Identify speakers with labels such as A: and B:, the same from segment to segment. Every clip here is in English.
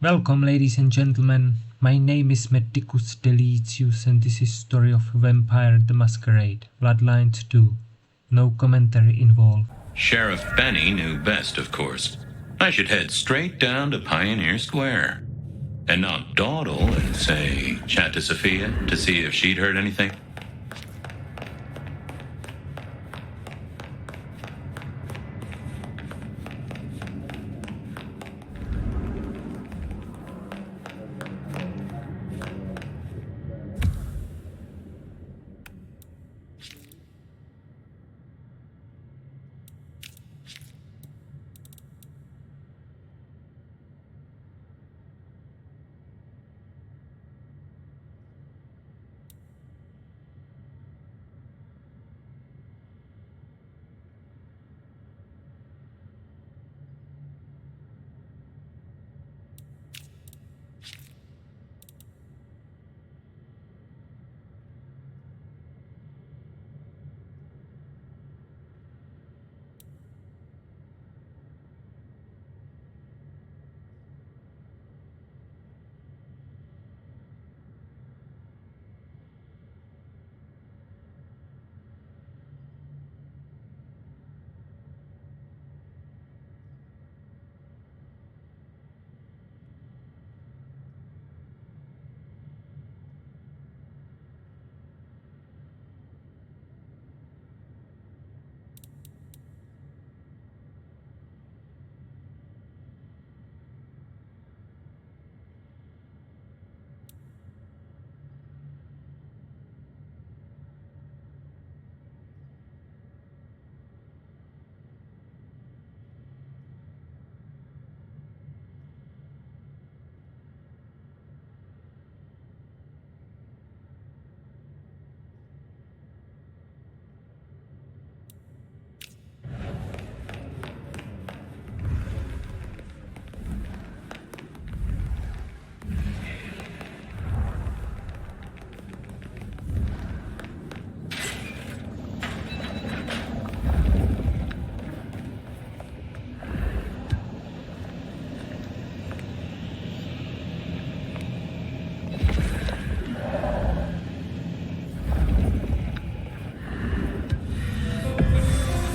A: Welcome, ladies and gentlemen. My name is Medicus Deletius, and this is Story of Vampire the Masquerade, Bloodlines 2. No commentary involved.
B: Sheriff Benny knew best, of course. I should head straight down to Pioneer Square and not dawdle and say, chat to Sophia to see if she'd heard anything.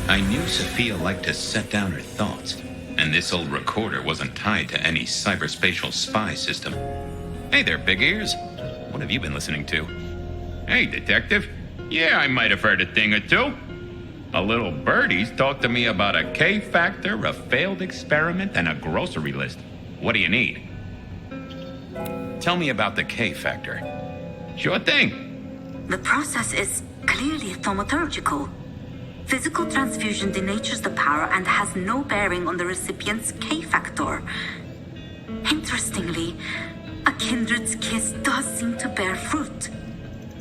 B: I knew Sophia liked to set down her thoughts, and this old recorder wasn't tied to any cyberspatial spy system. Hey there, Big Ears. What have you been listening to? Hey, Detective. Yeah, I might have heard a thing or two. A little birdie's talked to me about a K-factor, a failed experiment, and a grocery list. What do you need? Tell me about the K-factor. Sure thing.
C: The process is clearly thaumaturgical. Physical transfusion denatures the power and has no bearing on the recipient's K-factor. Interestingly, a kindred's kiss does seem to bear fruit.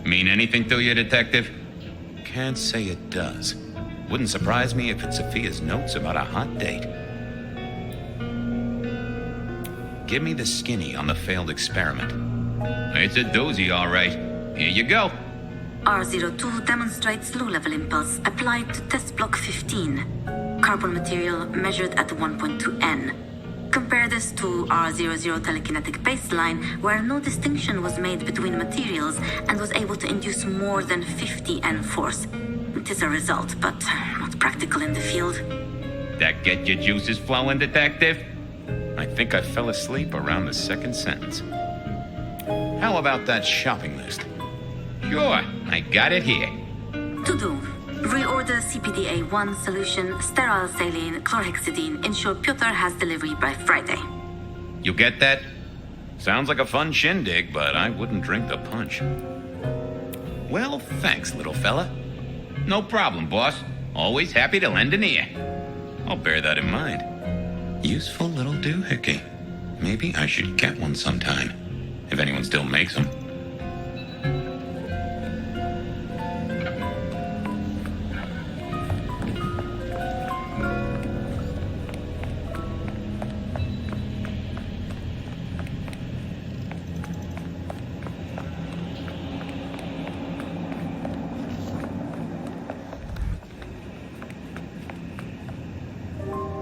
B: Mean anything to you, Detective? Can't say it does. Wouldn't surprise me if it's Sophia's notes about a hot date. Give me the skinny on the failed experiment. It's a doozy, all right. Here you go.
C: R02 demonstrates low-level impulse applied to test block 15. Carbon material measured at 1.2 N. Compare this to R00 telekinetic baseline, where no distinction was made between materials and was able to induce more than 50 N force. It is a result, but not practical in the field.
B: That get your juices flowing, Detective? I think I fell asleep around the second sentence. How about that shopping list? Sure, I got it here.
C: To do. Reorder CPDA-1 solution, sterile saline, chlorhexidine. Ensure Piotr has delivery by Friday.
B: You get that? Sounds like a fun shindig, but I wouldn't drink the punch. Well, thanks, little fella. No problem, boss. Always happy to lend an ear. I'll bear that in mind. Useful little doohickey. Maybe I should get one sometime, if anyone still makes them.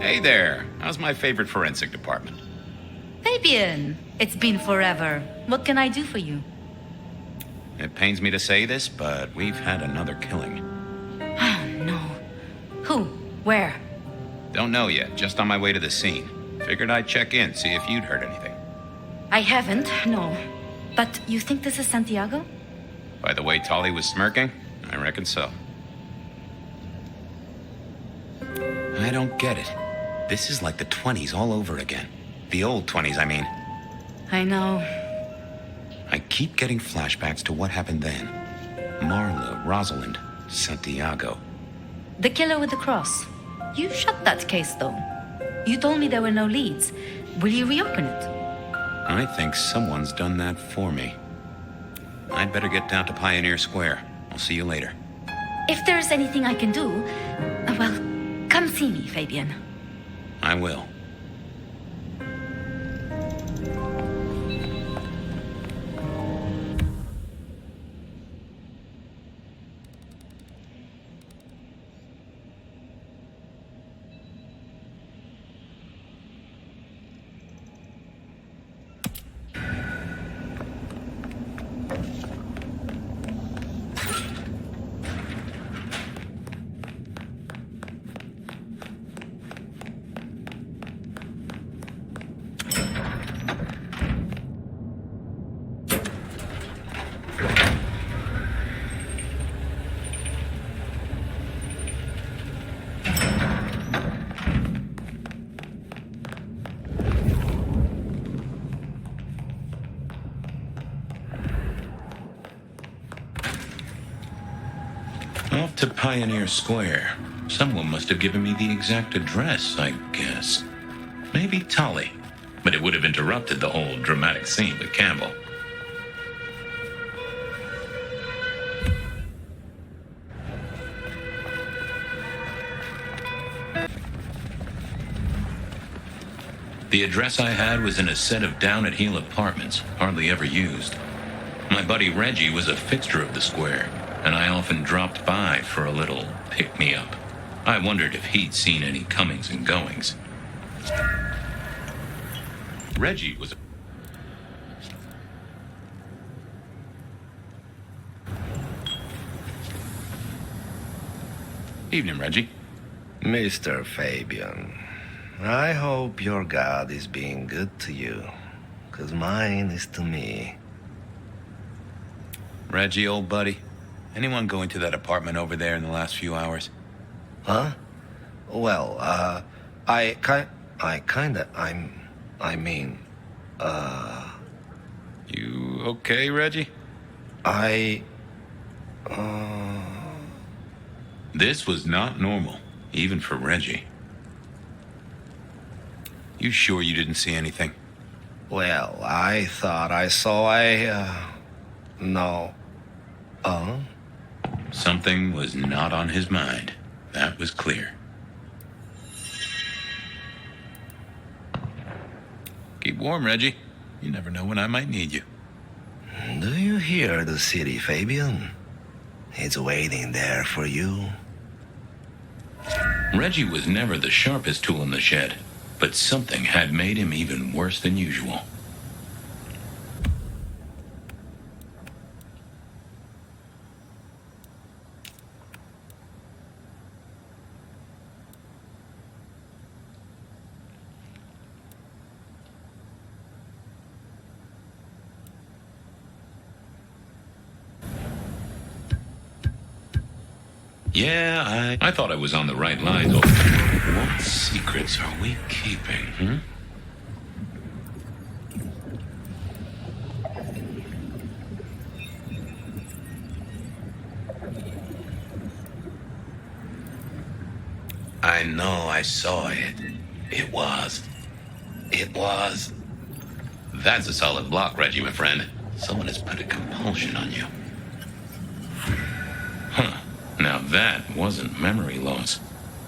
B: Hey there. How's my favorite forensic department?
D: They've
C: Fabian! It's been forever. What can I do for you?
B: It pains me to say this, but we've had another killing.
C: Oh, no. Who? Where?
B: Don't know yet, just on my way to the scene. Figured I'd check in, see if you'd heard anything.
C: I haven't, no. But you think this is Santiago?
B: By the way Tolly was smirking, I reckon so. I don't get it. This is like the 20s all over again. The old 20s, I mean.
C: I know.
B: I keep getting flashbacks to what happened then. Marla, Rosalind, Santiago.
C: The killer with the cross. You shut that case, though. You told me there were no leads. Will you reopen it?
B: I think someone's done that for me. I'd better get down to Pioneer Square. I'll see you later.
C: If there's anything I can do, well, come see me, Fabian.
B: I will. Off to Pioneer Square. Someone must have given me the exact address, I guess. Maybe Tolly. But it would have interrupted the whole dramatic scene with Campbell. The address I had was in a set of down-at-heel apartments, hardly ever used. My buddy Reggie was a fixture of the square, and I often dropped by for a little pick-me-up. I wondered if he'd seen any comings and goings. Reggie was... Evening, Reggie.
D: Mr. Fabian, I hope your God is being good to you, 'cause mine is to me.
B: Reggie, old buddy, anyone go into that apartment over there in the last few hours?
D: Huh? Well,
B: You okay, Reggie? This was not normal, even for Reggie. You sure you didn't see anything?
D: Well, I thought I saw no.
B: Something was not on his mind. That was clear. Keep warm, Reggie. You never know when I might need you.
D: Do you hear the city, Fabian? It's waiting there for you.
B: Reggie was never the sharpest tool in the shed, but something had made him even worse than usual. Yeah, I thought I was on the right lines. What secrets are we keeping, I know I saw it. It was. That's a solid block, Reggie, my friend. Someone has put a compulsion on you. Huh. Now that wasn't memory loss.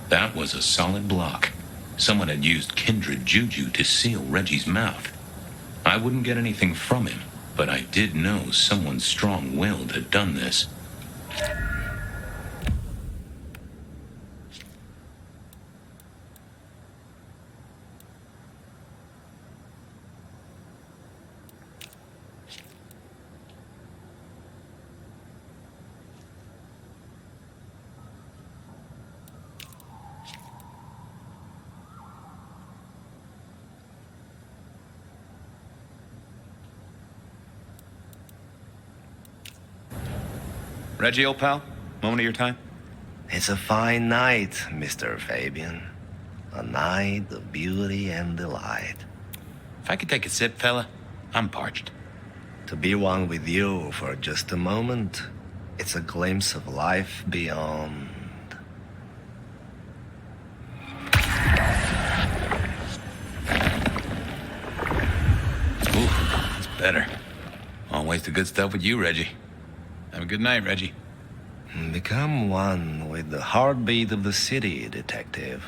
B: That was a solid block. Someone had used kindred juju to seal Reggie's mouth. I wouldn't get anything from him, but I did know someone strong-willed had done this. Reggie, old pal, moment of your time?
D: It's a fine night, Mr. Fabian. A night of beauty and delight.
B: If I could take a sip, fella, I'm parched.
D: To be one with you for just a moment, it's a glimpse of life beyond.
B: Ooh, that's better. Always the good stuff with you, Reggie. Have a good night, Reggie.
D: Become one with the heartbeat of the city, detective.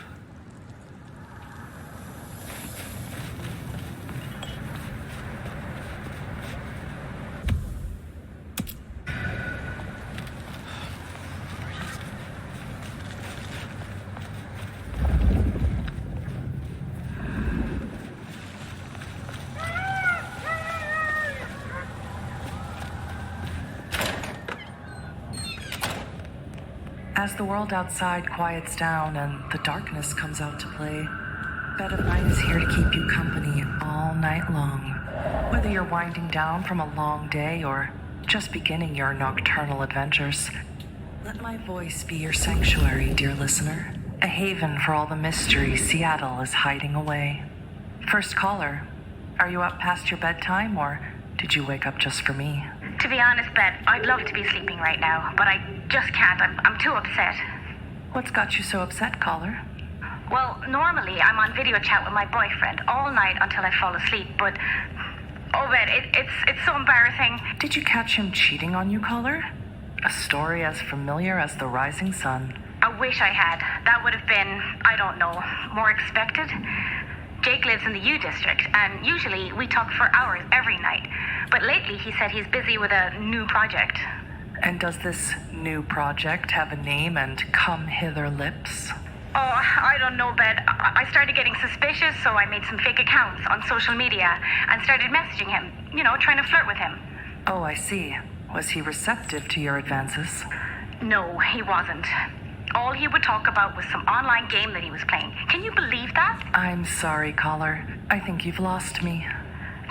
E: As the world outside quiets down and the darkness comes out to play, Bed of Night is here to keep you company all night long. Whether you're winding down from a long day or just beginning your nocturnal adventures, let my voice be your sanctuary, dear listener. A haven for all the mystery Seattle is hiding away. First caller, are you up past your bedtime or did you wake up just for me?
F: To be honest, Bet, I'd love to be sleeping right now, but I just can't. I'm too upset.
E: What's got you so upset, caller?
F: Well, normally I'm on video chat with my boyfriend all night until I fall asleep, but... Oh, Bet, it's so embarrassing.
E: Did you catch him cheating on you, caller? A story as familiar as the rising sun.
F: I wish I had. That would have been, I don't know, more expected. Jake lives in the U District, and usually we talk for hours every night. But lately he said he's busy with a new project.
E: And does this new project have a name and come hither lips?
F: Oh, I don't know, Bet. I started getting suspicious, so I made some fake accounts on social media and started messaging him, trying to flirt with him.
E: Oh, I see. Was he receptive to your advances?
F: No, he wasn't. All he would talk about was some online game that he was playing. Can you believe that?
E: I'm sorry, caller. I think you've lost me.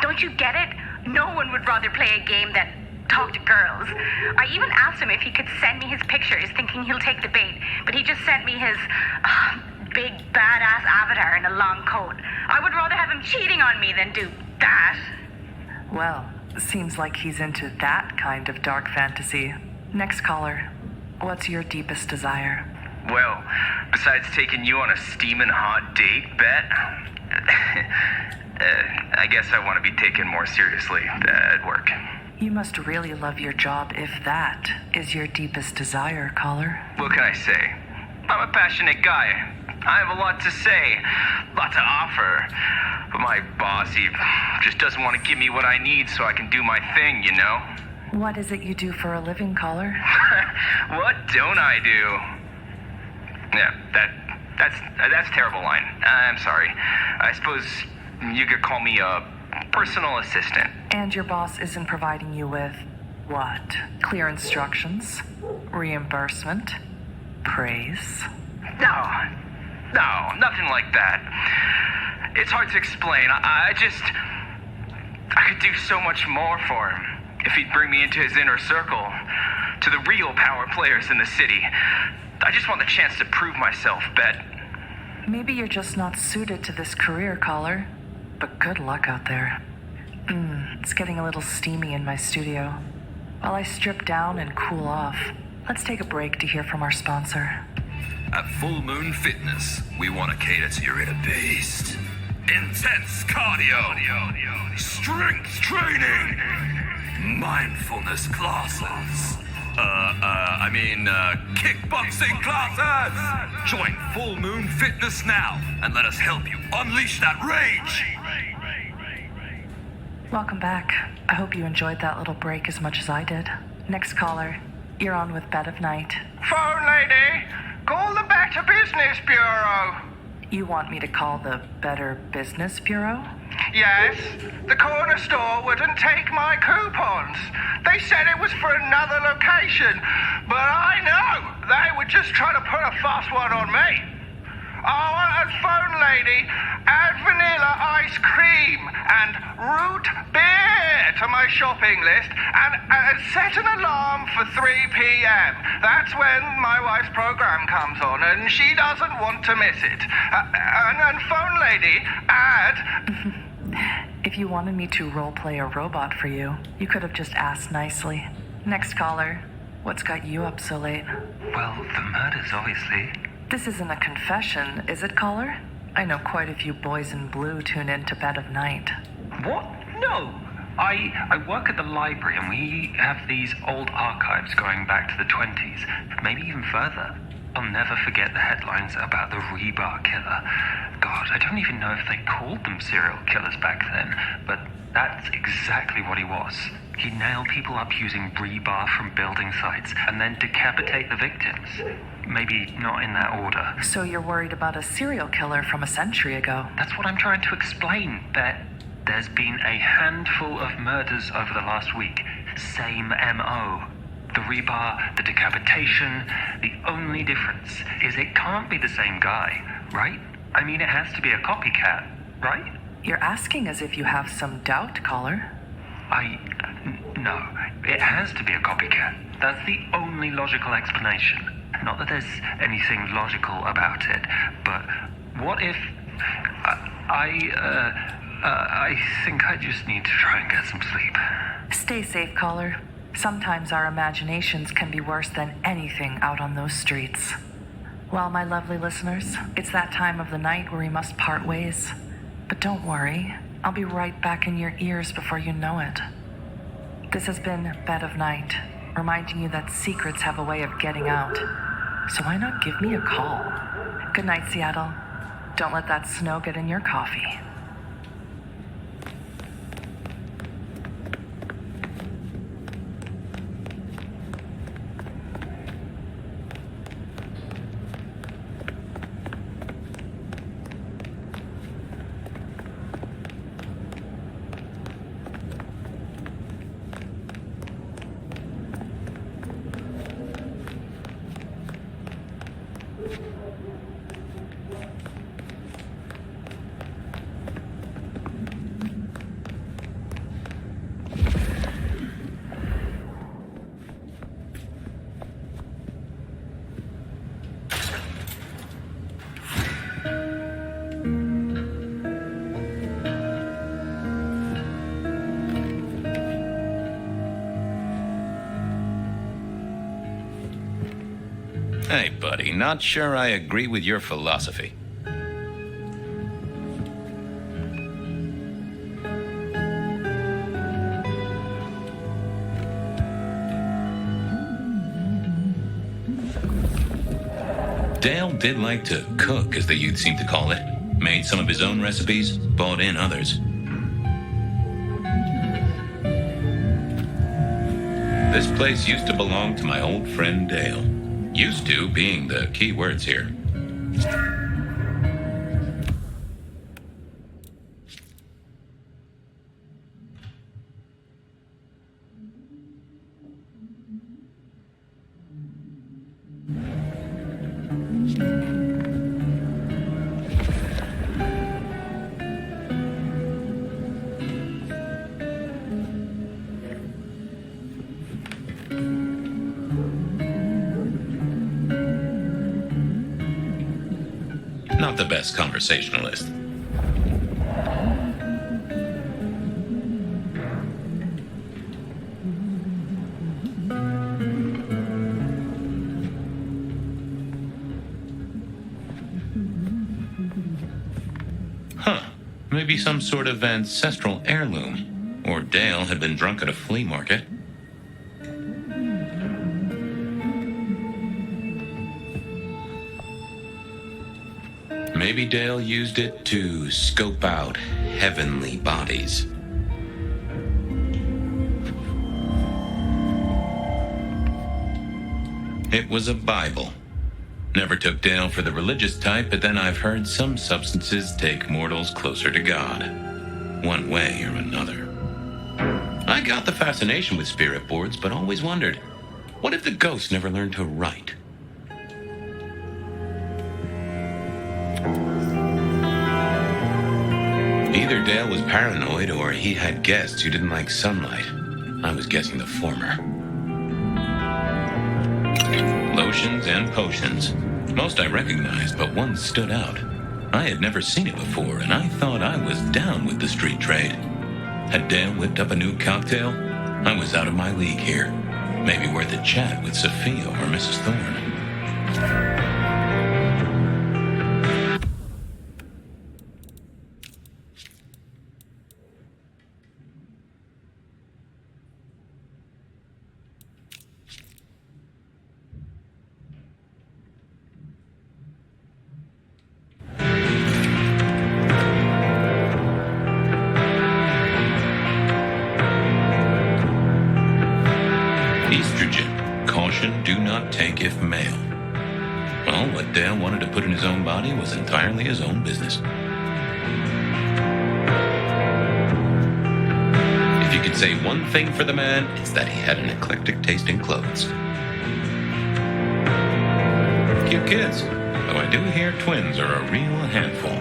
F: Don't you get it? No one would rather play a game that talked to girls. I even asked him if he could send me his pictures, thinking he'll take the bait, but he just sent me his big badass avatar in a long coat. I would rather have him cheating on me than do that.
E: Well, seems like he's into that kind of dark fantasy. Next caller, what's your deepest desire?
G: Well, besides taking you on a steaming hot date, Bet, I guess I want to be taken more seriously at work.
E: You must really love your job if that is your deepest desire, caller.
G: What can I say? I'm a passionate guy. I have a lot to say, a lot to offer. But my boss, he just doesn't want to give me what I need so I can do my thing,
E: What is it you do for a living, caller?
G: What don't I do? Yeah, that's a terrible line. I'm sorry. I suppose you could call me a personal assistant.
E: And your boss isn't providing you with what? Clear instructions? Reimbursement? Praise?
G: No, nothing like that. It's hard to explain. I could do so much more for him if he'd bring me into his inner circle, to the real power players in the city. I just want the chance to prove myself, Bet.
E: Maybe you're just not suited to this career, caller. But good luck out there. It's getting a little steamy in my studio. While I strip down and cool off, let's take a break to hear from our sponsor.
H: At Full Moon Fitness, we want to cater to your inner beast. Intense cardio, strength training, mindfulness classes. Kickboxing classes! Join Full Moon Fitness now and let us help you unleash that rage!
E: Welcome back. I hope you enjoyed that little break as much as I did. Next caller, you're on with Bed of Night.
I: Phone lady, call the Better Business Bureau.
E: You want me to call the Better Business Bureau?
I: Yes, the corner store wouldn't take my coupons. They said it was for another location, but I know they were just trying to put a fast one on me. I want a phone lady, add vanilla ice cream and root beer. there to my shopping list and set an alarm for 3 p.m. That's when my wife's program comes on, and she doesn't want to miss it. And phone lady, add...
E: If you wanted me to roleplay a robot for you, you could have just asked nicely. Next caller, what's got you up so late?
G: Well, the murders, obviously.
E: This isn't a confession, is it, caller? I know quite a few boys in blue tune in to bed of night.
G: What? No. I work at the library, and we have these old archives going back to the 20s, maybe even further. I'll never forget the headlines about the Rebar killer. God, I don't even know if they called them serial killers back then, but that's exactly what he was. He'd nail people up using rebar from building sites and then decapitate the victims. Maybe not in that order.
E: So you're worried about a serial killer from a century ago?
G: That's what I'm trying to explain. There's been a handful of murders over the last week. Same M.O. The rebar, the decapitation. The only difference is it can't be the same guy, right? I mean, it has to be a copycat, right?
E: You're asking as if you have some doubt, caller.
G: No, it has to be a copycat. That's the only logical explanation. Not that there's anything logical about it, but what if... I think I just need to try and get some sleep.
E: Stay safe, caller. Sometimes our imaginations can be worse than anything out on those streets. Well, my lovely listeners, it's that time of the night where we must part ways. But don't worry, I'll be right back in your ears before you know it. This has been Bed of Night, reminding you that secrets have a way of getting out. So why not give me a call? Good night, Seattle. Don't let that snow get in your coffee.
B: Hey, buddy, not sure I agree with your philosophy. Dale did like to cook, as the youth seem to call it. Made some of his own recipes, bought in others. This place used to belong to my old friend Dale. Used to being the key words here. Not the best conversationalist. Huh. Maybe some sort of ancestral heirloom. Or Dale had been drunk at a flea market. Maybe Dale used it to scope out heavenly bodies. It was a Bible. Never took Dale for the religious type, but then I've heard some substances take mortals closer to God. One way or another. I got the fascination with spirit boards, but always wondered, what if the ghosts never learned to write? Either Dale was was paranoid or he had guests who didn't like sunlight. I was guessing the former. Lotions and potions. Most I recognized, but one stood out. I had never seen it before, and I thought I was down with the street trade. Had Dale whipped up a new cocktail? I was out of my league here. Maybe worth a chat with Sophia or Mrs. Thorne. Estrogen. Caution, do not take if male. Well, what Dale wanted to put in his own body was entirely his own business. If you could say one thing for the man, it's that he had an eclectic taste in clothes. Cute kids, though I do hear twins are a real handful.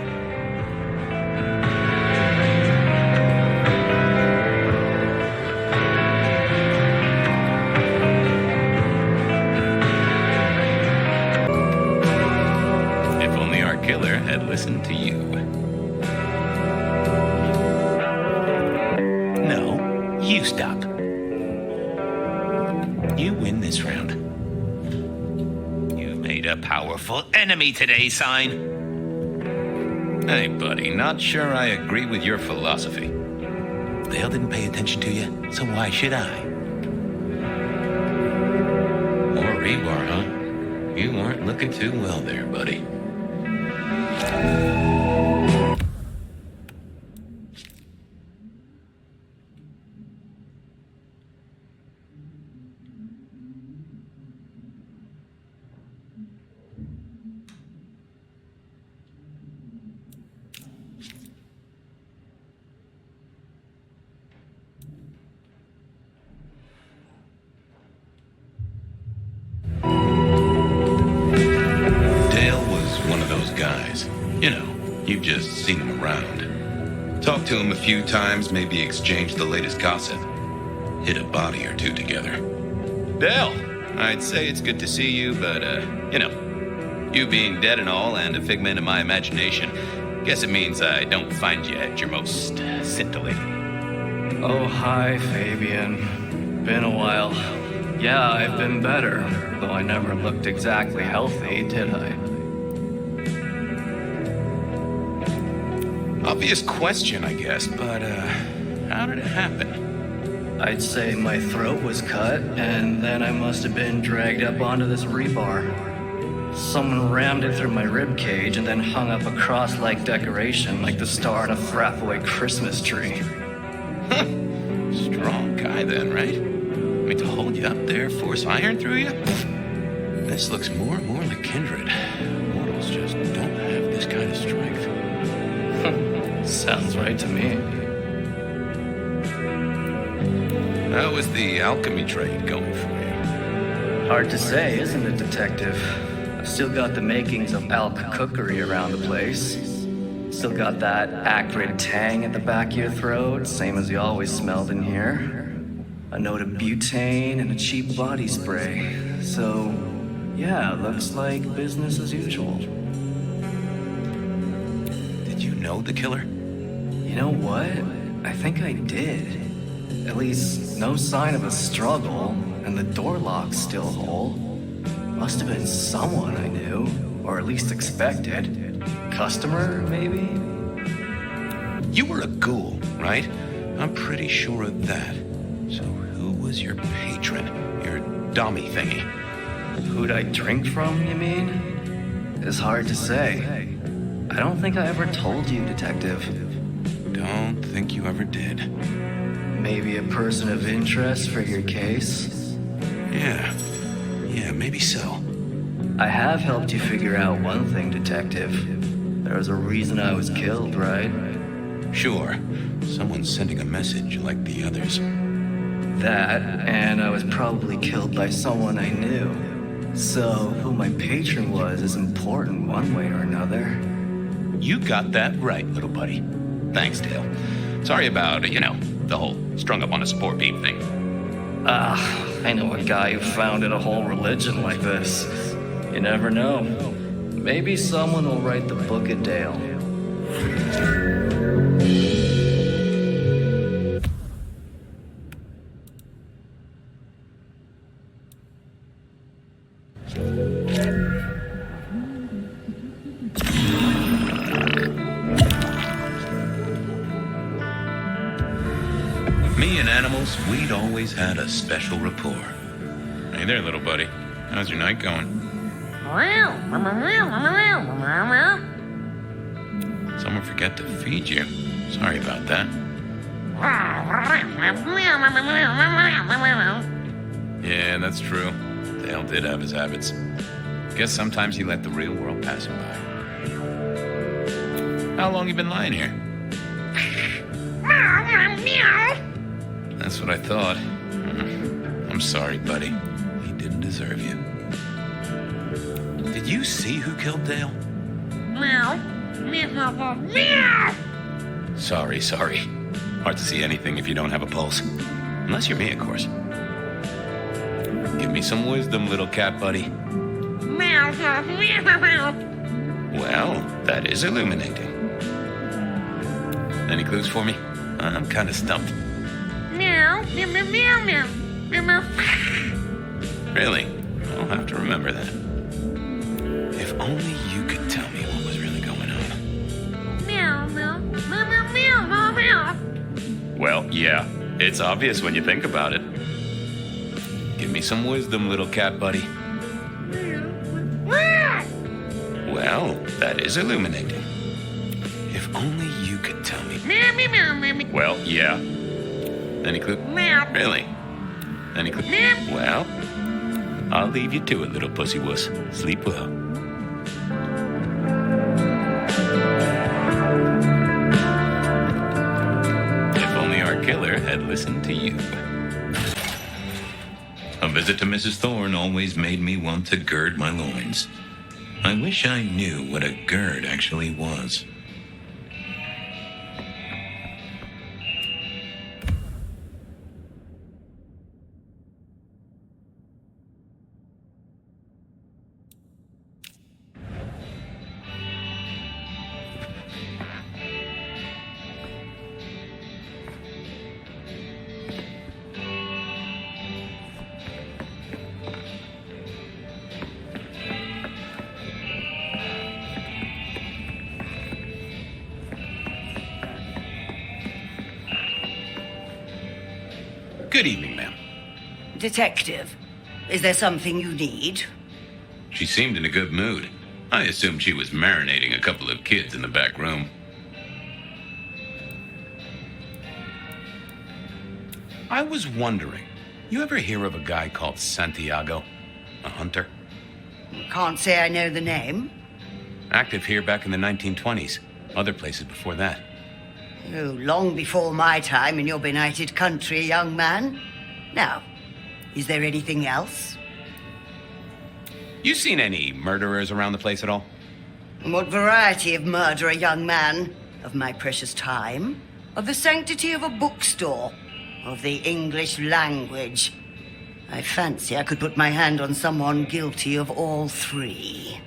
B: Killer had listened to you. No, you stop. You win this round. You made a powerful enemy today, Sign. Hey, buddy, not sure I agree with your philosophy. Dale didn't pay attention to you, so why should I? Or Rebar, huh? You weren't looking too well there, buddy. Guys. You know, you've just seen him around. Talked to him a few times, maybe exchanged the latest gossip. Hit a body or two together. Dale, I'd say it's good to see you, but, you know, you being dead and all and a figment of my imagination, guess it means I don't find you at your most scintillating.
J: Oh, hi, Fabian. Been a while. Yeah, I've been better, though I never looked exactly healthy, did I?
B: Obvious question, I guess, but, how did it happen?
J: I'd say my throat was cut, and then I must have been dragged up onto this rebar. Someone rammed it through my rib cage and then hung up a cross-like decoration like the star on a Frathaway Christmas tree.
B: Strong guy then, right? I mean, to hold you up there, force iron through you? This looks more and more like kindred. Mortals just don't have this kind of strength.
J: Sounds right to me.
B: How is the alchemy trade going for you?
J: Hard to say, isn't it, Detective? I've still got the makings of alch cookery around the place. Still got that acrid tang at the back of your throat, same as you always smelled in here. A note of butane and a cheap body spray. So, yeah, looks like business as usual.
B: Did you know the killer?
J: You know what? I think I did. At least, no sign of a struggle, and the door lock's still whole. Must have been someone I knew, or at least expected. Customer, maybe?
B: You were a ghoul, right? I'm pretty sure of that. So who was your patron? Your dummy thingy?
J: Who'd I drink from, you mean? It's hard to say. I don't think I ever told you, Detective.
B: Don't think you ever did.
J: Maybe a person of interest for your case?
B: Yeah, maybe so.
J: I have helped you figure out one thing, Detective. There was a reason I was killed, right?
B: Sure. Someone's sending a message like the others.
J: That, and I was probably killed by someone I knew. So, who my patron was is important one way or another.
B: You got that right, little buddy. Thanks, Dale. Sorry about, the whole strung up on a support beam thing.
J: I know a guy who founded a whole religion like this. You never know. Maybe someone will write the Book of Dale.
B: Me and animals, we'd always had a special rapport. Hey there, little buddy. How's your night going? Someone forget to feed you. Sorry about that. Yeah, that's true. Dale did have his habits. Guess sometimes he let the real world pass him by. How long you been lying here? That's what I thought. I'm sorry, buddy. He didn't deserve you. Did you see who killed Dale? Sorry. Hard to see anything if you don't have a pulse. Unless you're me, of course. Give me some wisdom, little cat buddy. Well, that is illuminating. Any clues for me? I'm kind of stumped. Really? I'll have to remember that. If only you could tell me what was really going on. Well, yeah. It's obvious when you think about it. Give me some wisdom, little cat buddy. Well, that is illuminating. If only you could tell me. Well, yeah. Any clue? Really? Any clue? Well, I'll leave you to it, little pussy wuss. Sleep well. If only our killer had listened to you. A visit to Mrs. Thorne always made me want to gird my loins. I wish I knew what a gird actually was. Good evening, ma'am.
K: Detective, is there something you need?
B: She seemed in a good mood. I assumed she was marinating a couple of kids in the back room. I was wondering, you ever hear of a guy called Santiago? A hunter?
K: Can't say I know the name.
B: Active here back in the 1920s. Other places before that.
K: Oh, long before my time in your benighted country, young man. Now, is there anything else?
B: You seen any murderers around the place at all?
K: What variety of murderer, young man? Of my precious time? Of the sanctity of a bookstore? Of the English language? I fancy I could put my hand on someone guilty of all three.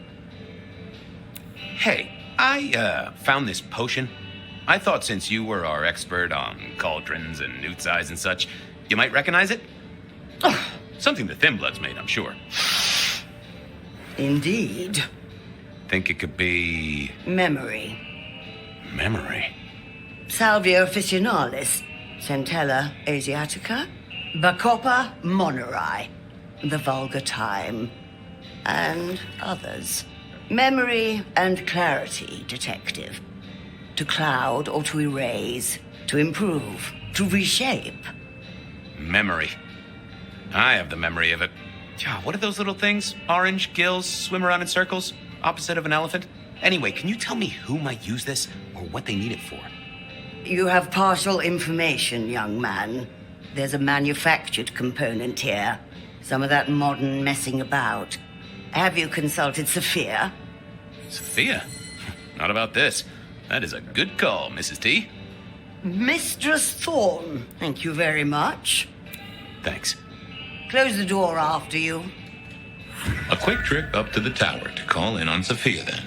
B: Hey, I found this potion. I thought since you were our expert on cauldrons and newt's eyes and such, you might recognize it? Something the Thin Bloods made, I'm sure.
K: Indeed.
B: Think it could be...
K: Memory.
B: Memory?
K: Salvia officinalis, Centella asiatica, Bacopa moneri, the vulgar time, and others. Memory and clarity, detective. To cloud or to erase, to improve, to reshape.
B: Memory. I have the memory of it. What are those little things? Orange gills, swim around in circles, opposite of an elephant? Anyway, can you tell me who might use this or what they need it for?
K: You have partial information, young man. There's a manufactured component here. Some of that modern messing about. Have you consulted Sophia?
B: Sophia? Not about this. That is a good call, Mrs. T.
K: Mistress Thorne, thank you very much.
B: Thanks.
K: Close the door after you.
B: A quick trip up to the tower to call in on Sophia then.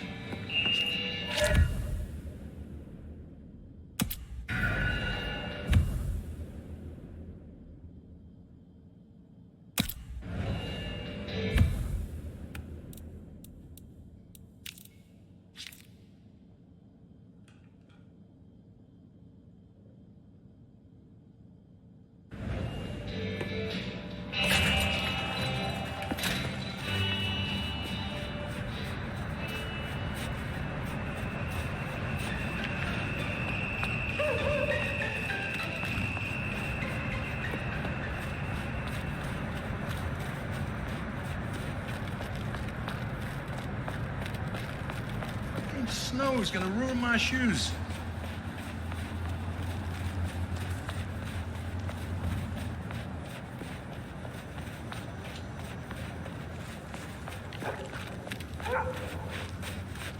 L: Snow's gonna ruin my shoes.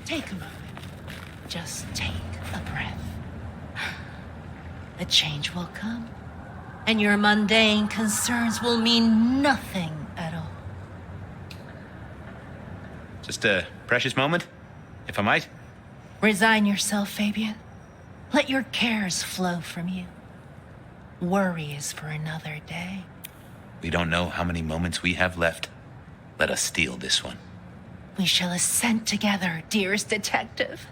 M: Take a moment. Just take a breath. A change will come, and your mundane concerns will mean nothing at all.
B: Just a precious moment, if I might.
M: Resign yourself, Fabian. Let your cares flow from you. Worry is for another day.
B: We don't know how many moments we have left. Let us steal this one.
M: We shall ascend together, dearest detective.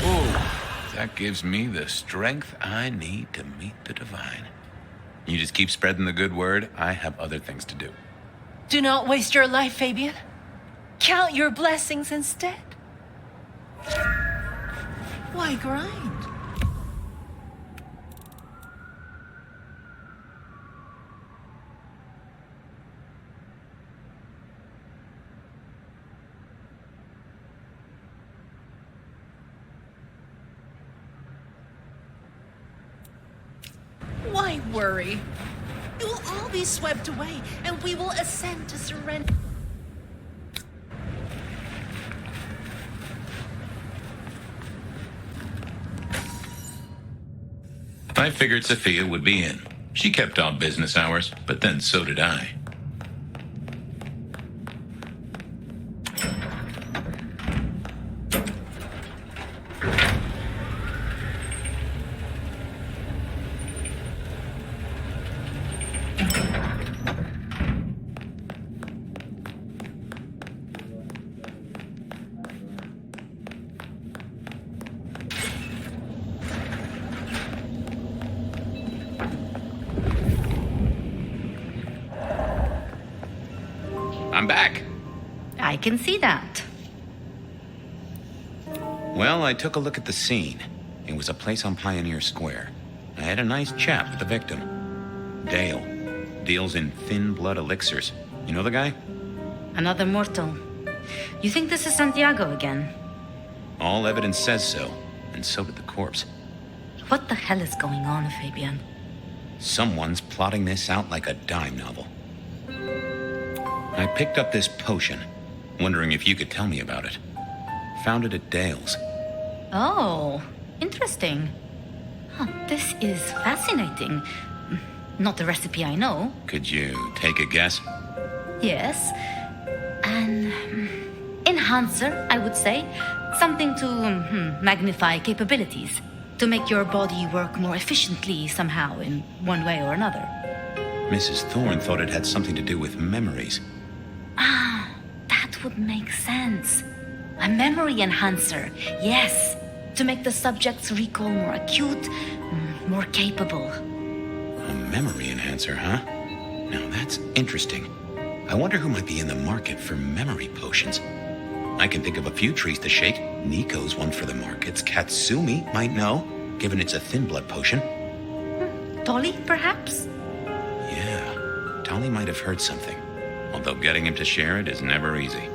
B: Oh, that gives me the strength I need to meet the divine. You just keep spreading the good word. I have other things to do.
M: Do not waste your life, Fabian. Count your blessings instead. Why grind? Why worry? It will all be swept away, and we will ascend to surrender.
B: I figured Sophia would be in. She kept off business hours, but then so did I. I'm back.
C: I can see that.
B: Well, I took a look at the scene. It was a place on Pioneer Square. I had a nice chat with the victim. Dale. Deals in thin blood elixirs. You know the guy?
C: Another mortal. You think this is Santiago again?
B: All evidence says so, and so did the corpse.
C: What the hell is going on, Fabian?
B: Someone's plotting this out like a dime novel. I picked up this potion, wondering if you could tell me about it. Found it at Dale's.
C: Oh, interesting. Huh, this is fascinating. Not the recipe I know.
B: Could you take a guess?
C: Yes. An enhancer, I would say. Something to magnify capabilities. To make your body work more efficiently somehow, in one way or another.
B: Mrs. Thorne thought it had something to do with memories.
C: Ah, that would make sense. A memory enhancer, yes. To make the subject's recall more acute, more capable.
B: A memory enhancer, huh? Now that's interesting. I wonder who might be in the market for memory potions. I can think of a few trees to shake. Nico's one for the markets. Katsumi might know, given it's a thin blood potion.
C: Tolly, perhaps?
B: Yeah, Tolly might have heard something. Although getting him to share it is never easy.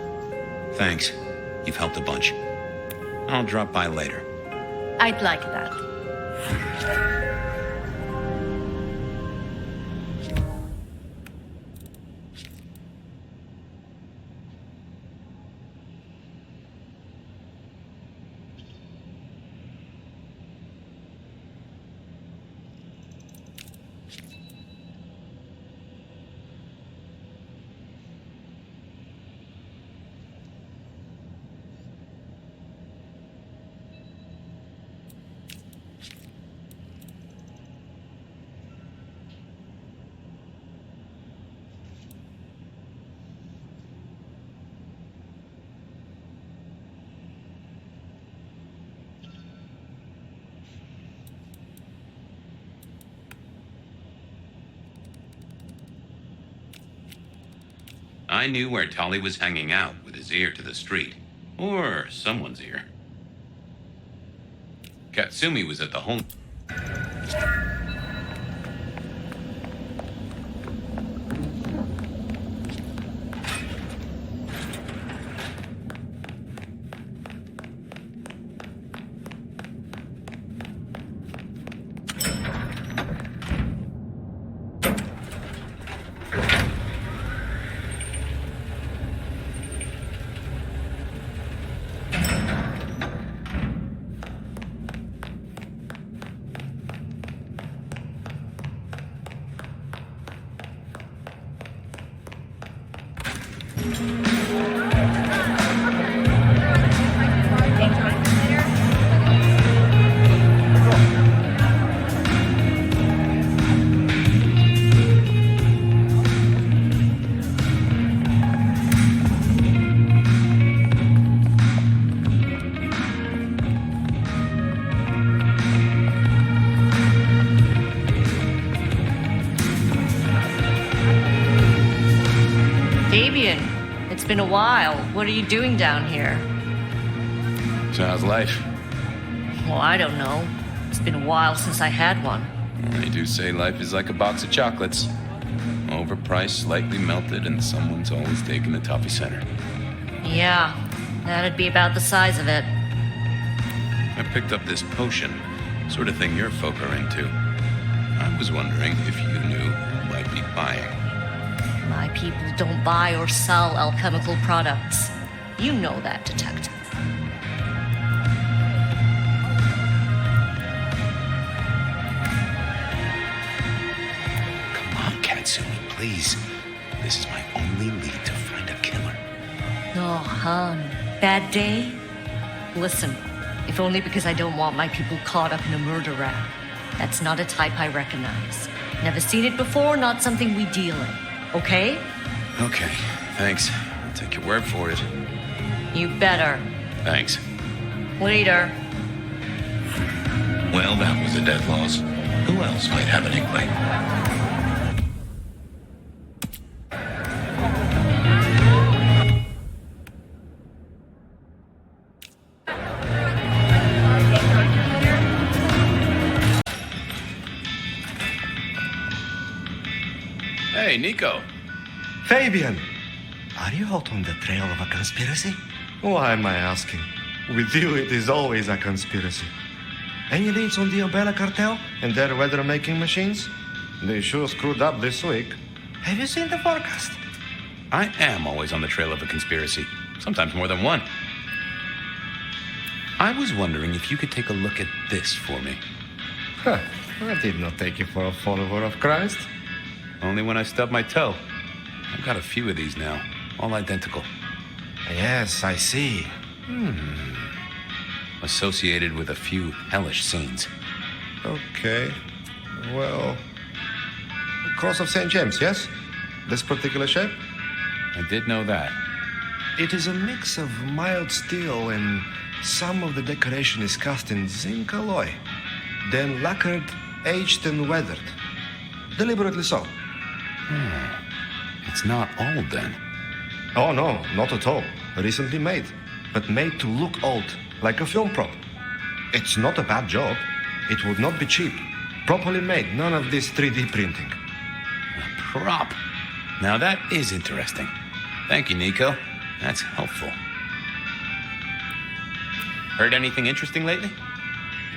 B: Thanks. You've helped a bunch. I'll drop by later.
C: I'd like that.
B: I knew where Tolly was hanging out with his ear to the street. Or someone's ear. Katsumi was at the home...
M: It's been a while. What are you doing down here?
B: So how's life?
M: Well, I don't know. It's been a while since I had one.
B: They do say life is like a box of chocolates. Overpriced, slightly melted, and someone's always taking the toffee center.
M: Yeah, that'd be about the size of it.
B: I picked up this potion, sort of thing your folk are into. I was wondering if you knew who might be buying.
M: My people don't buy or sell alchemical products. You know that, Detective.
B: Come on, Katsumi, please. This is my only lead to find a killer.
M: Oh, bad day? Listen, if only because I don't want my people caught up in a murder rap. That's not a type I recognize. Never seen it before, not something we deal in. Okay?
B: Okay, thanks. I'll take your word for it.
M: You better.
B: Thanks.
M: Later.
N: Well, that was a dead loss. Who else might have an inkling?
B: Hey, Nico.
D: Fabian! Are you out on the trail of a conspiracy? Why am I asking? With you, it is always a conspiracy. Any leads on the Umbrella Cartel and their weather-making machines? They sure screwed up this week. Have you seen the forecast?
B: I am always on the trail of a conspiracy. Sometimes more than one. I was wondering if you could take a look at this for me.
D: Huh. I did not take you for a follower of Christ.
B: Only when I stubbed my toe. I've got a few of these now, all identical.
D: Yes, I see.
B: Associated with a few hellish scenes.
D: Okay. Well, Cross of St. James, yes? This particular shape?
B: I did know that.
D: It is a mix of mild steel and some of the decoration is cast in zinc alloy. Then lacquered, aged and weathered. Deliberately so.
B: It's not old then.
D: Oh no, not at all. Recently made. But made to look old, like a film prop. It's not a bad job. It would not be cheap. Properly made, none of this 3D printing.
B: A prop? Now that is interesting. Thank you, Nico. That's helpful. Heard anything interesting lately?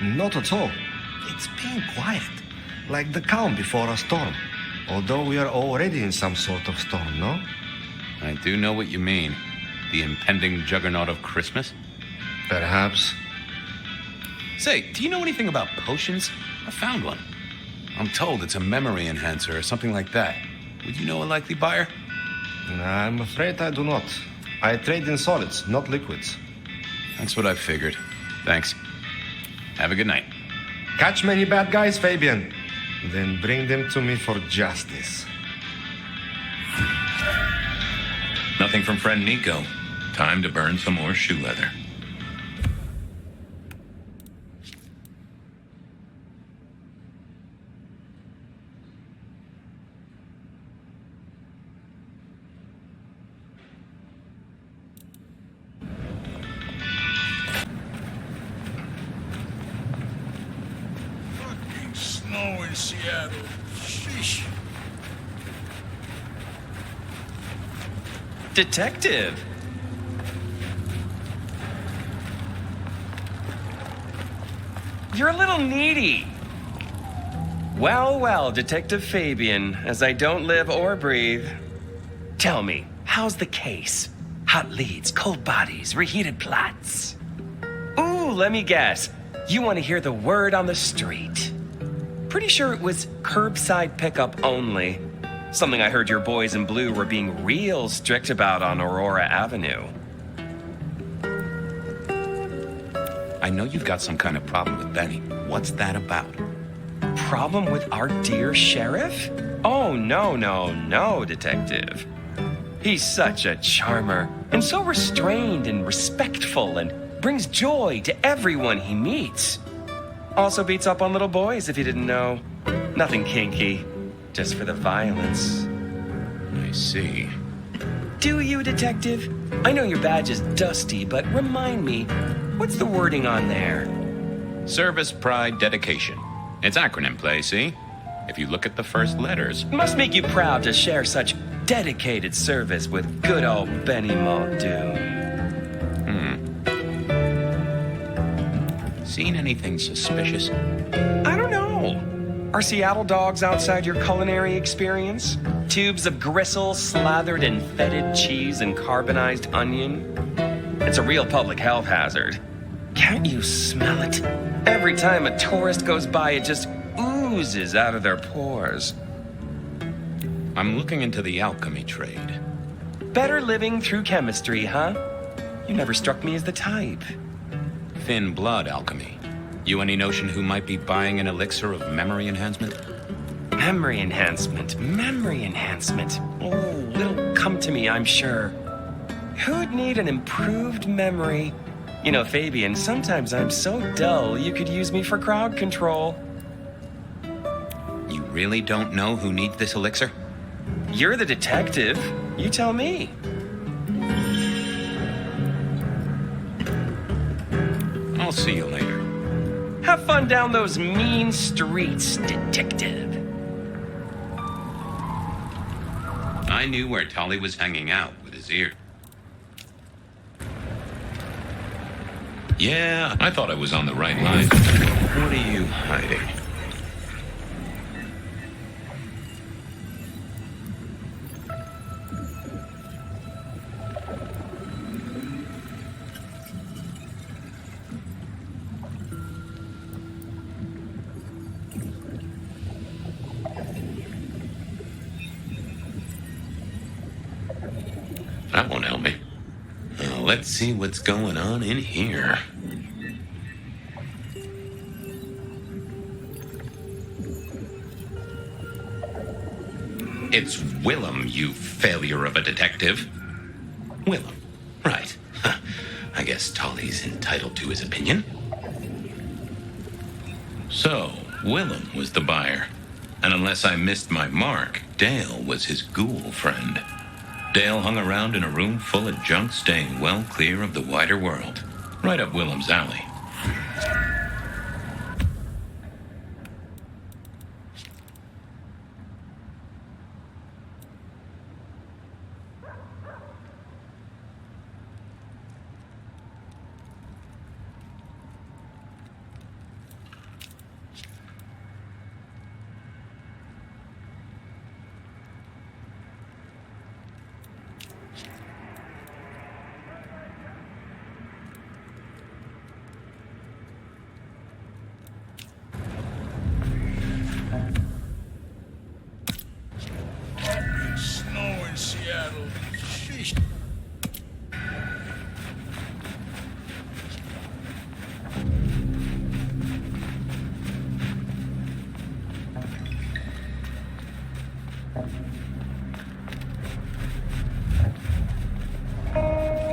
D: Not at all. It's been quiet. Like the calm before a storm. Although we are already in some sort of storm, no?
B: I do know what you mean. The impending juggernaut of Christmas?
D: Perhaps.
B: Say, do you know anything about potions? I found one. I'm told it's a memory enhancer or something like that. Would you know a likely buyer?
D: I'm afraid I do not. I trade in solids, not liquids.
B: That's what I figured. Thanks. Have a good night.
D: Catch many bad guys, Fabian. Then bring them to me for justice.
N: Nothing from friend Nico. Time to burn some more shoe leather.
L: Seattle. Sheesh.
O: Detective! You're a little needy. Well, well, Detective Fabian, as I don't live or breathe. Tell me, how's the case? Hot leads, cold bodies, reheated plots. Ooh, let me guess. You want to hear the word on the street. Pretty sure it was curbside pickup only. Something I heard your boys in blue were being real strict about on Aurora Avenue.
B: I know you've got some kind of problem with Benny. What's that about?
O: Problem with our dear sheriff? Oh, no, Detective. He's such a charmer, and so restrained and respectful, and brings joy to everyone he meets. Also beats up on little boys, if you didn't know. Nothing kinky, just for the violence.
B: I see.
O: Do you, Detective? I know your badge is dusty, but remind me, what's the wording on there?
B: Service, pride, dedication. It's acronym play, see? If you look at the first letters.
O: Must make you proud to share such dedicated service with good old Benny Muldoon.
B: Seen anything suspicious?
O: I don't know. Are Seattle dogs outside your culinary experience? Tubes of gristle slathered in fetid cheese and carbonized onion? It's a real public health hazard. Can't you smell it? Every time a tourist goes by, it just oozes out of their pores.
B: I'm looking into the alchemy trade.
O: Better living through chemistry, huh? You never struck me as the type.
B: Thin blood alchemy. You any notion who might be buying an elixir of memory enhancement?
O: Memory enhancement. Oh, it'll come to me, I'm sure. Who'd need an improved memory? You know, Fabian, sometimes I'm so dull you could use me for crowd control.
B: You really don't know who needs this elixir?
O: You're the detective. You tell me.
B: I'll see you later.
O: Have fun down those mean streets, Detective.
B: I knew where Tolly was hanging out with his ear. Yeah, I thought I was on the right line. What are you hiding? That won't help me. Let's see what's going on in here. It's Willem, you failure of a detective. Willem, right. I guess Tolly's entitled to his opinion. So, Willem was the buyer. And unless I missed my mark, Dale was his ghoul friend. Dale hung around in a room full of junk, staying well clear of the wider world. Right up Willem's alley.
L: Snow in Seattle. Sheesh.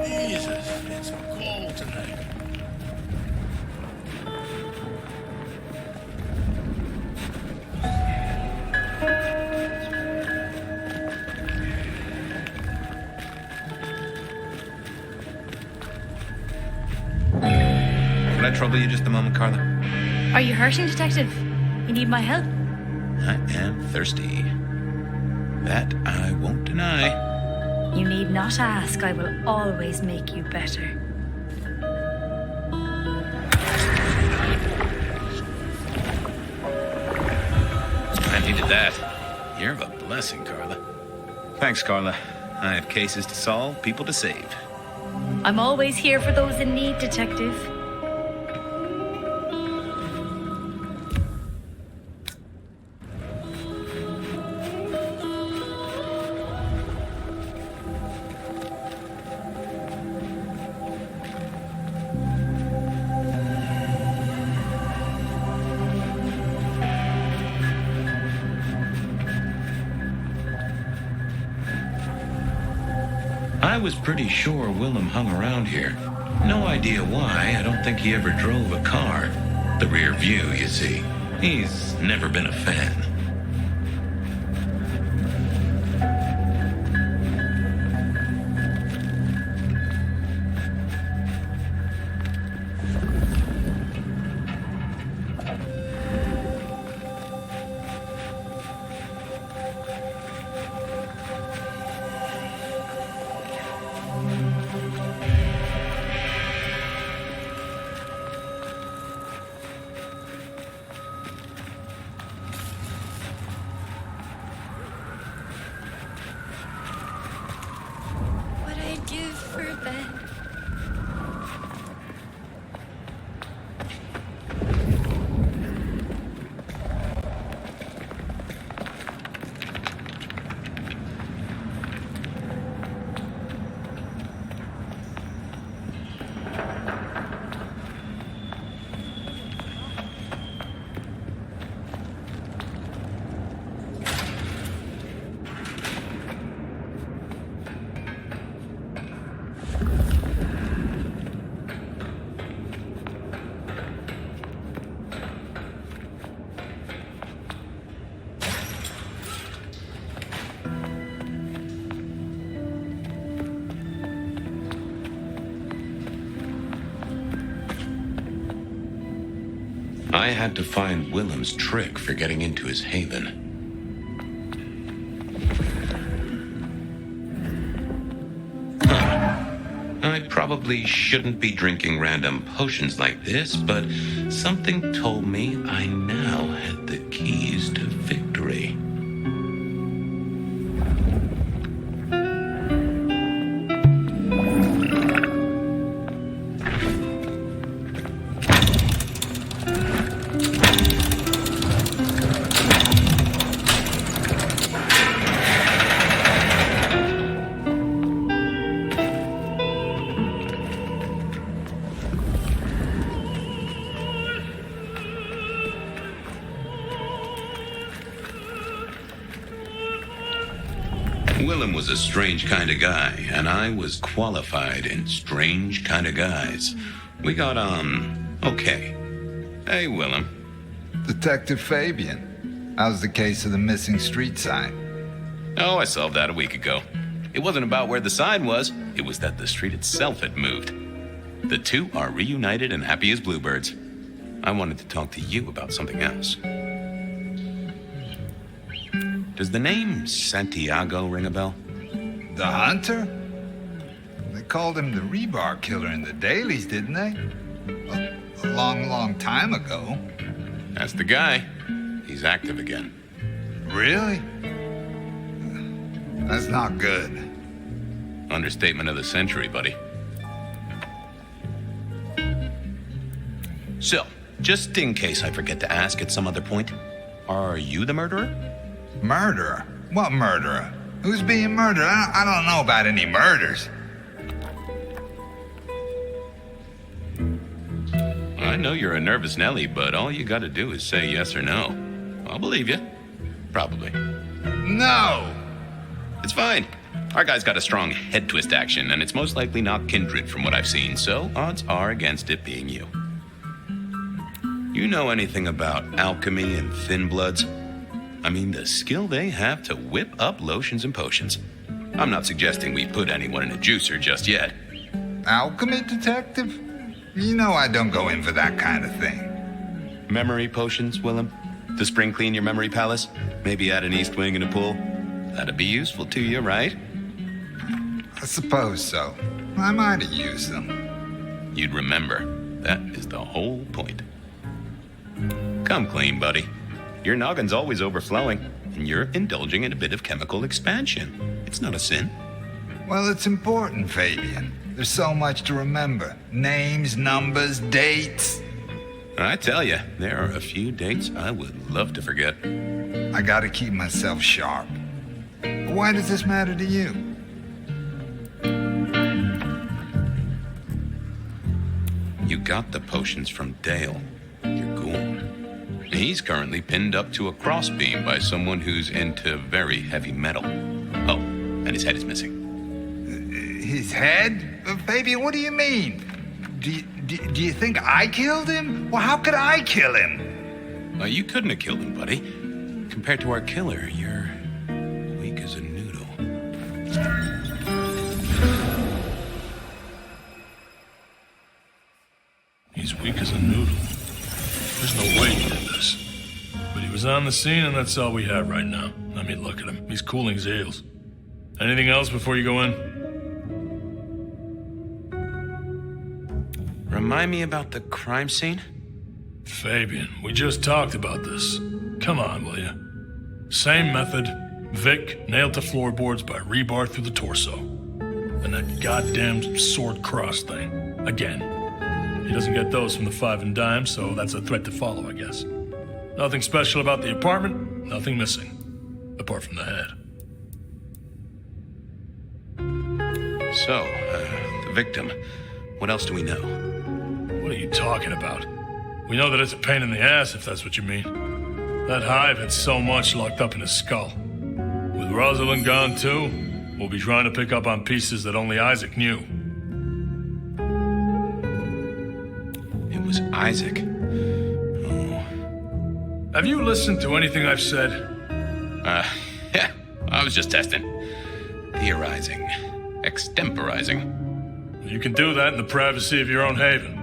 L: Jesus, it's cold tonight.
B: Can I trouble you just a moment, Carla?
P: Are you hurting, Detective? You need my help?
B: I am thirsty. That I won't deny.
P: You need not ask, I will always make you better.
B: I needed that. You're a blessing, Carla. Thanks, Carla. I have cases to solve, people to save.
P: I'm always here for those in need, Detective.
B: I was pretty sure Willem hung around here. No idea why. I don't think he ever drove a car. The rear view, you see. He's never been a fan. I had to find Willem's trick for getting into his haven. I probably shouldn't be drinking random potions like this, but something told me I now had the keys to victory. Willem was a strange kind of guy, and I was qualified in strange kind of guys. We got on okay. Hey, Willem.
Q: Detective Fabian, how's the case of the missing street sign?
B: Oh, I solved that a week ago. It wasn't about where the sign was, it was that the street itself had moved. The two are reunited and happy as bluebirds. I wanted to talk to you about something else. Does the name Santiago ring a bell?
Q: The hunter? They called him the Rebar killer in the dailies, didn't they? A long, long time ago.
B: That's the guy. He's active again.
Q: Really? That's not good.
B: Understatement of the century, buddy. So, just in case I forget to ask at some other point, are you the murderer?
Q: Murderer? What murderer? Who's being murdered? I don't know about any murders.
B: I know you're a nervous Nelly, but all you gotta do is say yes or no. I'll believe you. Probably.
Q: No!
B: It's fine. Our guy's got a strong head twist action, and it's most likely not kindred from what I've seen, so odds are against it being you. You know anything about alchemy and thin bloods? I mean, the skill they have to whip up lotions and potions. I'm not suggesting we put anyone in a juicer just yet.
Q: Alchemy, Detective? You know I don't go in for that kind of thing.
B: Memory potions, Willem? To spring clean your memory palace? Maybe add an east wing and a pool? That'd be useful to you, right?
Q: I suppose so. I might have used them.
B: You'd remember. That is the whole point. Come clean, buddy. Your noggin's always overflowing, and you're indulging in a bit of chemical expansion. It's not a sin.
Q: Well, it's important, Fabian. There's so much to remember. Names, numbers, dates.
B: I tell you, there are a few dates I would love to forget.
Q: I gotta keep myself sharp. Why does this matter to you?
B: You got the potions from Dale. You're cool. He's currently pinned up to a crossbeam by someone who's into very heavy metal. Oh, and his head is missing.
Q: His head? Fabian, what do you mean? Do you think I killed him? Well, how could I kill him?
B: You couldn't have killed him, buddy. Compared to our killer, you're weak as a noodle.
L: He's weak as a noodle. There's no way he did this. But he was on the scene, and that's all we have right now. I mean, look at him. He's cooling his heels. Anything else before you go in?
B: Remind me about the crime scene?
L: Fabian, we just talked about this. Come on, will you? Same method. Vic nailed to floorboards by rebar through the torso. And that goddamn sword cross thing. Again. He doesn't get those from the five and dime, so that's a threat to follow, I guess. Nothing special about the apartment, nothing missing. Apart from the head.
B: So, the victim. What else do we know?
L: What are you talking about? We know that it's a pain in the ass, if that's what you mean. That hive had so much locked up in his skull. With Rosalind gone too, we'll be trying to pick up on pieces that only Isaac knew.
B: It was Isaac.
L: Oh. Have you listened to anything I've said?
B: Yeah, I was just testing. Theorizing. Extemporizing.
L: You can do that in the privacy of your own haven.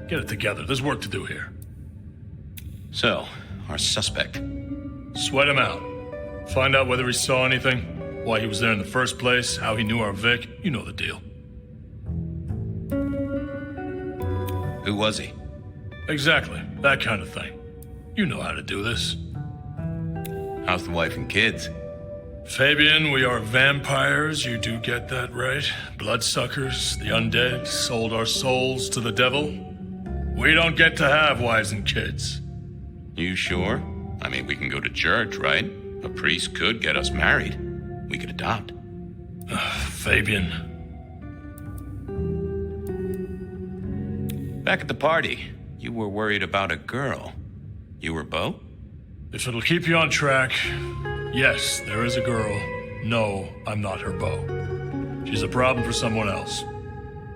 L: Get it together. There's work to do here.
B: So, our suspect.
L: Sweat him out. Find out whether he saw anything, why he was there in the first place, how he knew our Vic. You know the deal.
B: Who was he?
L: Exactly. That kind of thing. You know how to do this.
B: How's the wife and kids?
L: Fabian, we are vampires, you do get that right. Bloodsuckers, the undead, sold our souls to the devil. We don't get to have wives and kids.
B: You sure? I mean, we can go to church, right? A priest could get us married. We could adopt.
L: Fabian.
B: Back at the party, you were worried about a girl. You were Beau?
L: If it'll keep you on track, yes, there is a girl. No, I'm not her beau. She's a problem for someone else.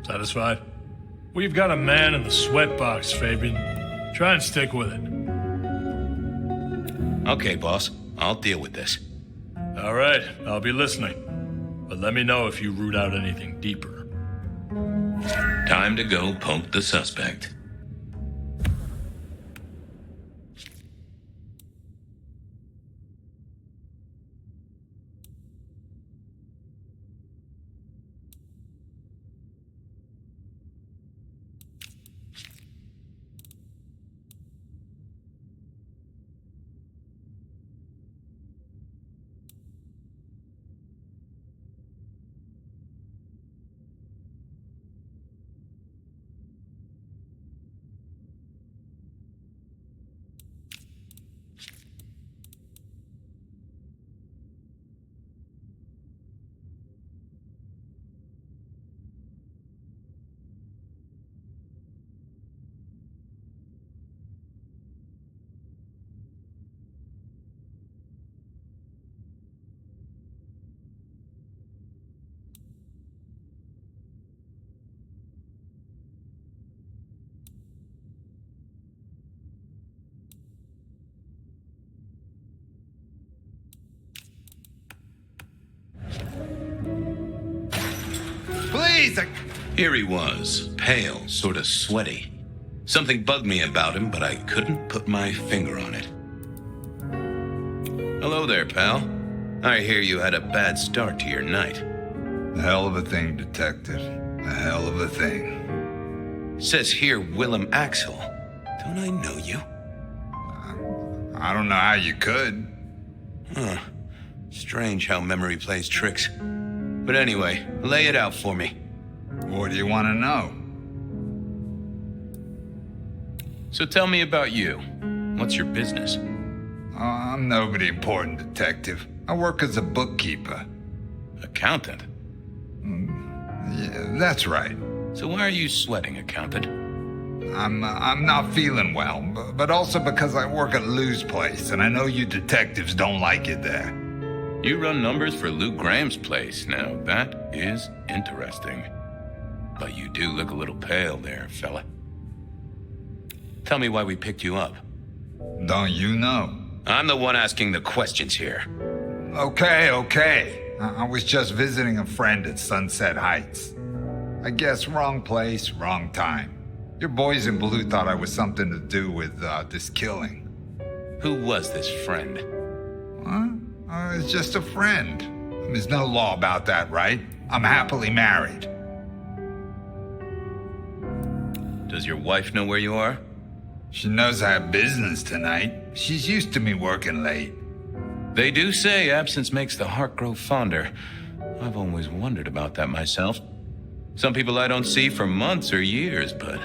L: Satisfied? We've got a man in the sweatbox, Fabian. Try and stick with it.
B: Okay, boss. I'll deal with this.
L: All right, I'll be listening. But let me know if you root out anything deeper.
B: Time to go poke the suspect. Here he was, pale, sort of sweaty. Something bugged me about him, but I couldn't put my finger on it. Hello there, pal. I hear you had a bad start to your night.
Q: A hell of a thing, Detective. A hell of a thing.
B: Says here Willem Axel. Don't I know you?
Q: I don't know how you could.
B: Huh. Strange how memory plays tricks. But anyway, lay it out for me.
Q: What do you want to know?
B: So tell me about you. What's your business?
Q: I'm nobody important, Detective. I work as a bookkeeper.
B: Accountant?
Q: Yeah, that's right.
B: So why are you sweating, accountant?
Q: I'm not feeling well, but also because I work at Lou's place, and I know you detectives don't like it there.
B: You run numbers for Lou Graham's place. Now, that is interesting. But you do look a little pale there, fella. Tell me why we picked you up.
Q: Don't you know?
B: I'm the one asking the questions here.
Q: Okay. I was just visiting a friend at Sunset Heights. I guess wrong place, wrong time. Your boys in blue thought I was something to do with this killing.
B: Who was this friend?
Q: It's just a friend. There's no law about that, right? I'm happily married.
B: Does your wife know where you are?
Q: She knows I have business tonight. She's used to me working late.
B: They do say absence makes the heart grow fonder. I've always wondered about that myself. Some people I don't see for months or years, but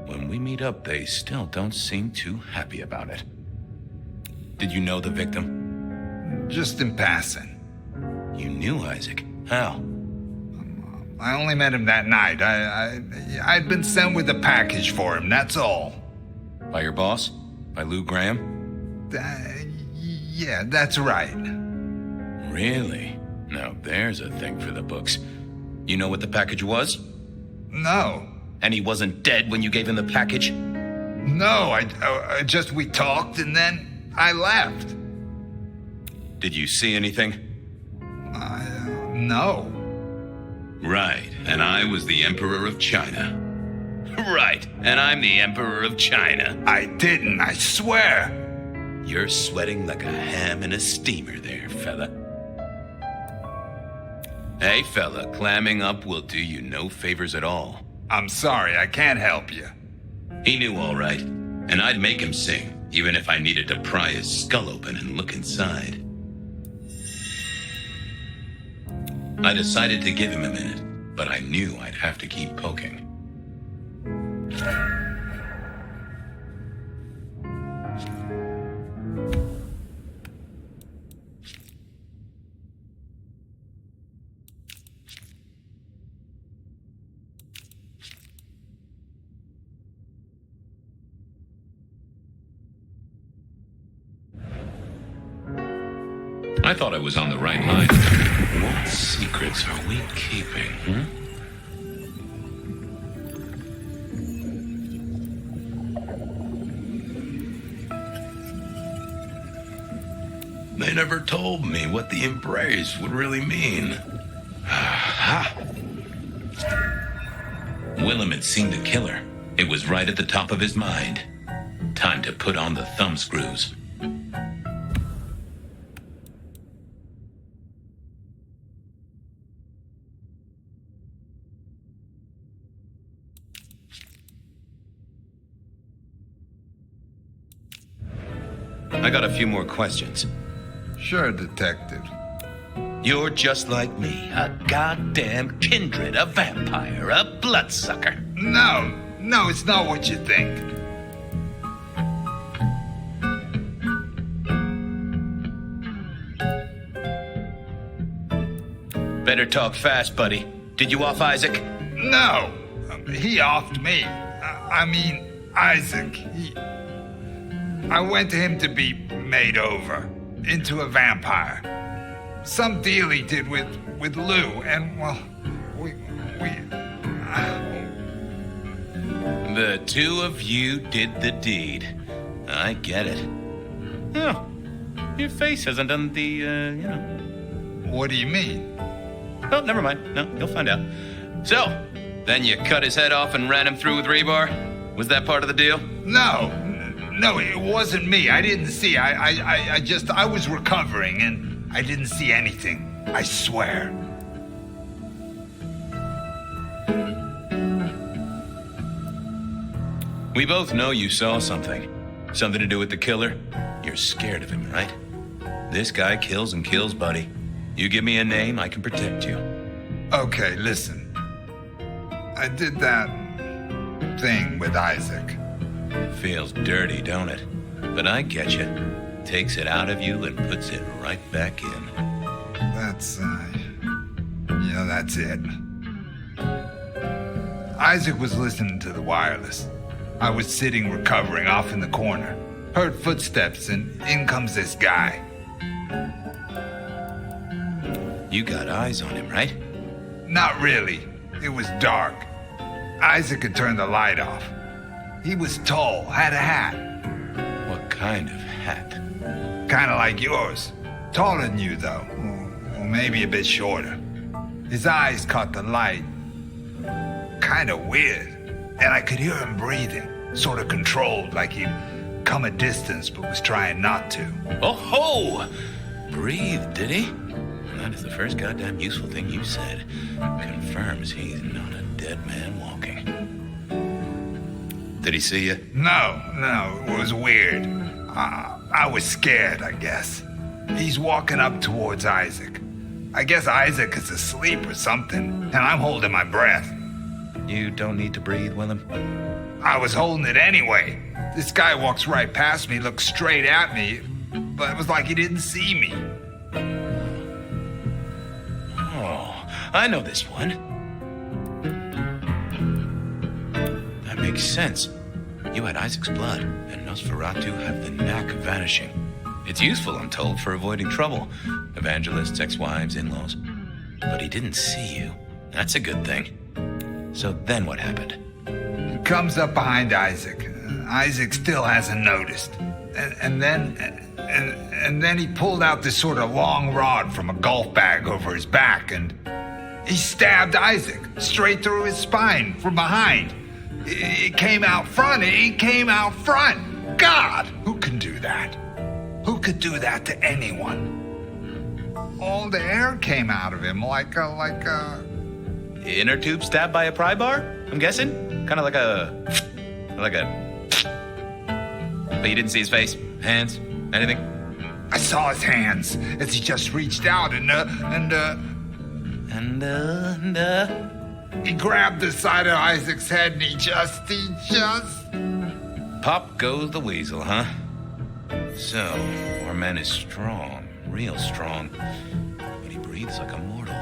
B: when we meet up, they still don't seem too happy about it. Did you know the victim?
Q: Just in passing.
B: You knew Isaac? How?
Q: I only met him that night. I'd been sent with a package for him, that's all.
B: By your boss? By Lou Graham?
Q: Yeah, that's right.
B: Really? Now there's a thing for the books. You know what the package was?
Q: No.
B: And he wasn't dead when you gave him the package?
Q: No, we talked and then I left.
B: Did you see anything?
Q: No.
B: Right, and I was the Emperor of China. Right, and I'm the Emperor of China.
Q: I didn't, I swear.
B: You're sweating like a ham in a steamer there, fella. Hey, fella, clamming up will do you no favors at all.
Q: I'm sorry, I can't help you.
B: He knew all right, and I'd make him sing, even if I needed to pry his skull open and look inside. I decided to give him a minute, but I knew I'd have to keep poking. I thought I was on the right line. What secrets are we keeping, They never told me what the embrace would really mean. Aha! Willem had seen the killer. It was right at the top of his mind. Time to put on the thumb screws. I got a few more questions.
Q: Sure, Detective.
B: You're just like me, a goddamn kindred, a vampire, a bloodsucker.
Q: No, it's not what you think.
B: Better talk fast, buddy. Did you off Isaac?
Q: No, he offed me. I mean, Isaac. I went to him to be made over into a vampire. Some deal he did with Lou, and well,
B: The two of you did the deed. I get it. Oh, your face hasn't done the,
Q: What do you mean?
B: Oh, never mind. No, you'll find out. So, then you cut his head off and ran him through with Rebar? Was that part of the deal?
Q: No, No, it wasn't me. I didn't see. I was recovering and I didn't see anything. I swear.
B: We both know you saw something. Something to do with the killer? You're scared of him, right? This guy kills and kills, buddy. You give me a name, I can protect you.
Q: Okay, listen. I did that thing with Isaac.
B: Feels dirty, don't it? But I get you. Takes it out of you and puts it right back in.
Q: That's it. Isaac was listening to the wireless. I was sitting recovering off in the corner. Heard footsteps and in comes this guy.
B: You got eyes on him, right?
Q: Not really. It was dark. Isaac had turned the light off. He was tall, had a hat.
B: What kind of hat?
Q: Kinda like yours. Taller than you, though. Or maybe a bit shorter. His eyes caught the light. Kinda weird. And I could hear him breathing. Sort of controlled, like he'd come a distance but was trying not to.
B: Oh ho! Breathe, did he? That is the first goddamn useful thing you said. Confirms he's not a dead man walking. Did he see you?
Q: No, it was weird. I was scared, I guess. He's walking up towards Isaac. I guess Isaac is asleep or something, and I'm holding my breath.
B: You don't need to breathe, Willem.
Q: I was holding it anyway. This guy walks right past me, looks straight at me, but it was like he didn't see me.
B: Oh, I know this one. That makes sense. You had Isaac's blood, and Nosferatu have the knack of vanishing. It's useful, I'm told, for avoiding trouble. Evangelists, ex-wives, in-laws. But he didn't see you. That's a good thing. So then what happened?
Q: He comes up behind Isaac. Isaac still hasn't noticed. And then he pulled out this sort of long rod from a golf bag over his back, and he stabbed Isaac straight through his spine from behind. It came out front. It came out front. God, who can do that? Who could do that to anyone? All the air came out of him like a...
B: Inner tube stabbed by a pry bar? I'm guessing? Kind of like a... But you didn't see his face? Hands? Anything?
Q: I saw his hands as he just reached out and he grabbed the side of Isaac's head and he just...
B: Pop goes the weasel, huh? So, our man is strong, real strong, but he breathes like a mortal.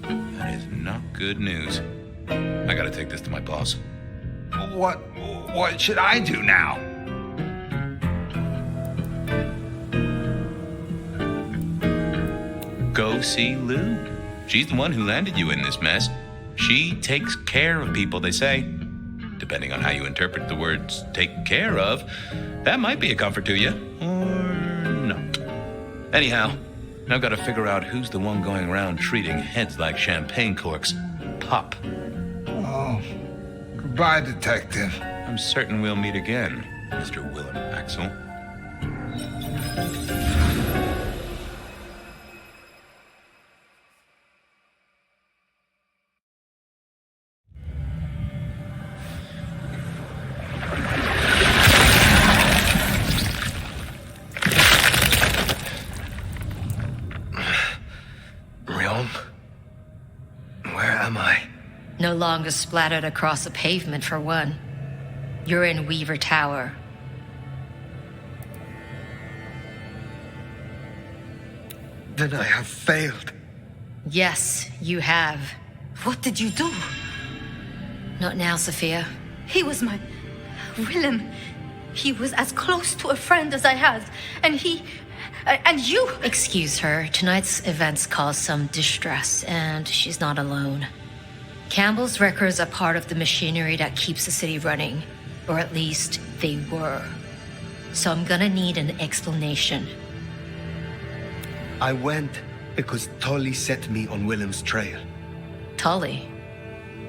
B: That is not good news. I gotta take this to my boss.
Q: What should I do now?
B: Go see Lou. She's the one who landed you in this mess. She takes care of people, they say. Depending on how you interpret the words take care of, that might be a comfort to you, or not. Anyhow, I've got to figure out who's the one going around treating heads like champagne corks. Pop.
Q: Oh, goodbye, Detective.
B: I'm certain we'll meet again, Mr. Willem Axel.
M: No longer splattered across the pavement, for one. You're in Weaver Tower.
D: Then I have failed.
M: Yes, you have.
P: What did you do?
M: Not now, Sophia.
P: He was my... Willem. He was as close to a friend as I had. And he... and you...
M: Excuse her. Tonight's events caused some distress, and she's not alone. Campbell's records are part of the machinery that keeps the city running. Or at least, they were. So I'm gonna need an explanation.
D: I went because Tully set me on Willem's trail.
M: Tully?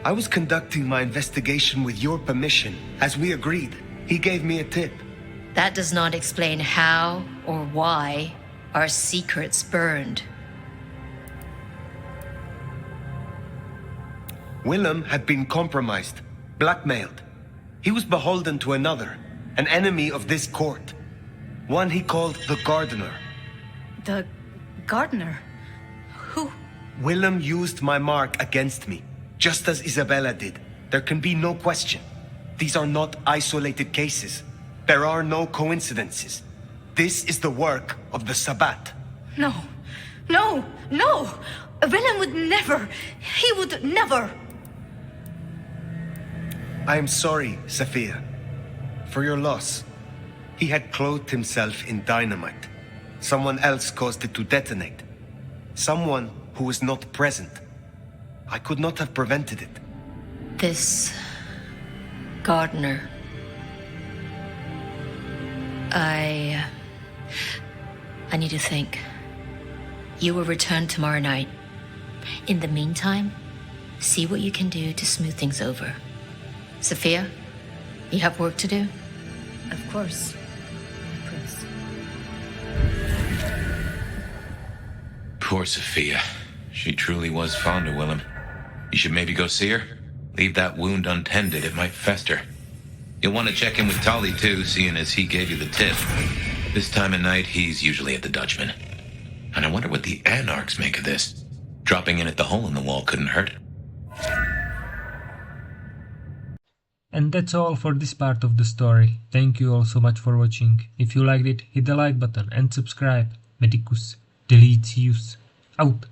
D: I was conducting my investigation with your permission, as we agreed. He gave me a tip.
M: That does not explain how or why our secrets burned.
D: Willem had been compromised, blackmailed. He was beholden to another, an enemy of this court. One he called the Gardener.
P: The gardener? Who?
D: Willem used my mark against me, just as Isabella did. There can be no question. These are not isolated cases. There are no coincidences. This is the work of the Sabbat.
P: No. No! No! Willem would never! He would never!
D: I am sorry, Sophia, for your loss. He had clothed himself in dynamite. Someone else caused it to detonate. Someone who was not present. I could not have prevented it.
M: This gardener. I need to think. You will return tomorrow night. In the meantime, see what you can do to smooth things over. Sophia, you have work to do?
P: Of course, Prince.
B: Poor Sophia. She truly was fond of Willem. You should maybe go see her. Leave that wound untended, it might fester. You'll want to check in with Tolly too, seeing as he gave you the tip. This time of night, he's usually at the Dutchman. And I wonder what the Anarchs make of this. Dropping in at the hole in the wall couldn't hurt.
A: And that's all for this part of the story. Thank you all so much for watching. If you liked it, hit the like button and subscribe. Medicus Delicious. Out.